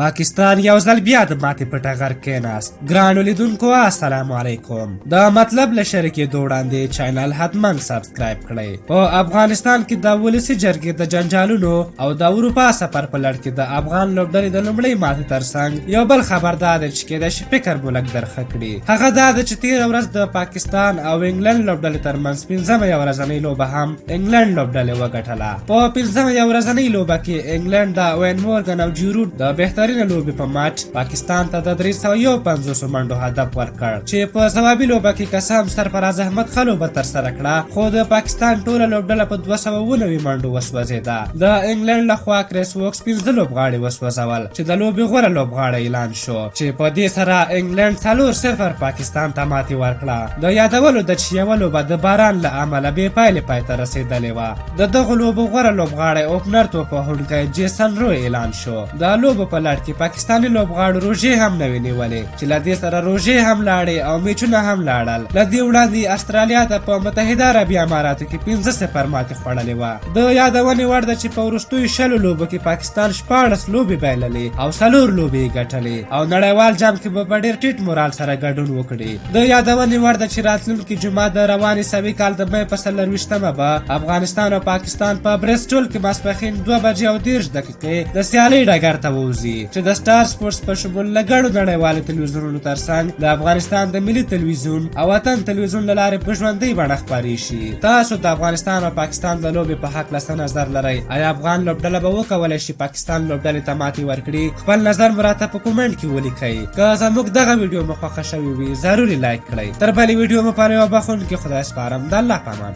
پاکستان یو ځل بیا د ماتې په ټغر کېناست. ګرانو لیدونکو السلام علیکم. د مطلب له شریکېدو وړاندې چینل حتما سبسکرایب کړئ. په افغانستان کې د ولسي جرګې د جنجالونو او د اروپا سفر په لړ کې د افغان لوبډلې د لومړۍ ماتې ترڅنګ یو بل خبر دا دی چې کېدای شي فکر مو لږ درښه کړي. هغه دا ده چې تېره ورځ د پاکستان او انګلند لوبډلې ترمنځ پنځمه یو ورځنۍ لوبه هم انګلند لوبډلې وګټله. په پنځمه یو ورځنۍ لوبه کې انګلند د وین مورګن او جیرود د بهترینه لوبې په ماچ پاکستان ته د 351 منډو هدف ورکړ چې په ځوابي لوبه کې قسم سرفراز احمد ښه لوبه ترسره کړه، خو د پاکستان ټوله لوبډله په 290 منډو وسوځېده. د انګلند لخوا کریس ووکس 15 لوبغاړي وسوځول چې د لوبې غوره لوبغاړی اعلان شو، چې په دې سره انګلند 4-0 پاکستان ته ماتې ورکړه. د یادولو ده چې یوه لوبه د باران له امله بې پایلې پای ته رسېدلې وه. د دغو لوبو غوره لوبغاړی اوپنر توپوهونکی جیسن رو اعلان شو. د لوبو په لړ کې پاکستاني لوبغاړو روژې هم نه وې نیولې، چې له دې سره روژې هم لاړې او میچونه هم لاړل. له دې وړاندې استرالیا ته په متحده عربي اماراتو کې 5-0 ماتې خوړلې وه. د یادونې وړ ده چې په وروستیو 20 لوبو کې پاکستان 14 لوبې بایللې او 4 لوبې یې ګټلې او نړیوال جام کې به په ډېر ټیټ مورال سره ګډون وکړي. د یادونې وړ ده چې راتلونکي جمعه د روانې سوي کال د مې په 24 به افغانستان او پاکستان په برسټول کې ماسپښین 2:30 د سیالۍ ډګر ته ووځي، چې د سټار سپورټس په شمول له ګڼو نړیوالو تلویزیونونو ترڅنګ د افغانستان د ملي تلویزیون او وطن تلویزیون له لارې په ژوندۍ بڼه خپرې شي. تاسو د افغانستان او پاکستان د لوبې په هکله څه نظر لرئ؟ آیا افغان لوبډله به وکولی شي پاکستان لوبډلې ته ماتې ورکړي؟ خپل نظر مو راته په کومنټ کې ولیکئ. که زموږ دغه ویډیو مو خوښه شوې وي ضروري لایک کړئ. تر بلې ویډیو مو په یو بخښونکي خدای سپارم. د الله په امان.